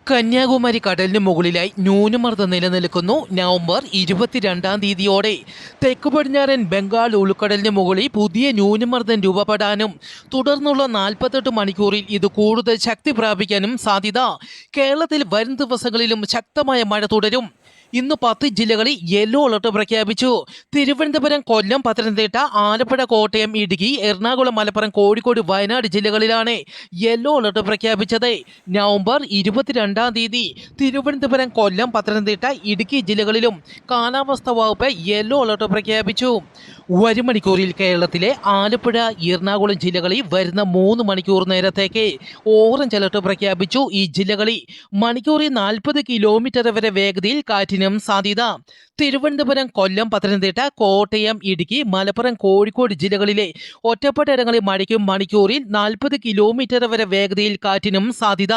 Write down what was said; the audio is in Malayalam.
കന്യാകുമാരി കടലിന് മുകളിലായി ന്യൂനമർദ്ദം നിലനിൽക്കുന്നു. നവംബർ 22 തീയതിയോടെ തെക്ക് പടിഞ്ഞാറൻ ബംഗാൾ ഉൾക്കടലിന് മുകളിൽ പുതിയ ന്യൂനമർദ്ദം രൂപപ്പെടാനും തുടർന്നുള്ള 48 മണിക്കൂറിൽ ഇത് കൂടുതൽ ശക്തി പ്രാപിക്കാനും സാധ്യത. കേരളത്തിൽ വരും ദിവസങ്ങളിലും ശക്തമായ മഴ തുടരും. ഇന്ന് 10 ജില്ലകളിൽ യെല്ലോ അലർട്ട് പ്രഖ്യാപിച്ചു. തിരുവനന്തപുരം, കൊല്ലം, പത്തനംതിട്ട, ആലപ്പുഴ, കോട്ടയം, ഇടുക്കി, എറണാകുളം, മലപ്പുറം, കോഴിക്കോട്, വയനാട് ജില്ലകളിലാണ് യെല്ലോ അലർട്ട് പ്രഖ്യാപിച്ചത്. നവംബർ 22 തീയതി തിരുവനന്തപുരം, കൊല്ലം, പത്തനംതിട്ട, ഇടുക്കി ജില്ലകളിലും കാലാവസ്ഥാ വകുപ്പ് യെല്ലോ അലർട്ട് പ്രഖ്യാപിച്ചു. വരും മണിക്കൂറിൽ കേരളത്തിലെ ആലപ്പുഴ, എറണാകുളം ജില്ലകളിൽ വരുന്ന 3 മണിക്കൂർ നേരത്തേക്ക് ഓറഞ്ച് അലർട്ട് പ്രഖ്യാപിച്ചു. ഈ ജില്ലകളിൽ മണിക്കൂറിൽ 40 കിലോമീറ്റർ വരെ വേഗതയിൽ കാറ്റിനും സാധ്യത. തിരുവനന്തപുരം, കൊല്ലം, പത്തനംതിട്ട, കോട്ടയം, ഇടുക്കി, മലപ്പുറം, കോഴിക്കോട് ജില്ലകളിലെ ഒറ്റപ്പെട്ട ഇടങ്ങളിൽ മഴയ്ക്കും മണിക്കൂറിൽ 40 കിലോമീറ്റർ വരെ വേഗതയിൽ കാറ്റിനും സാധ്യത.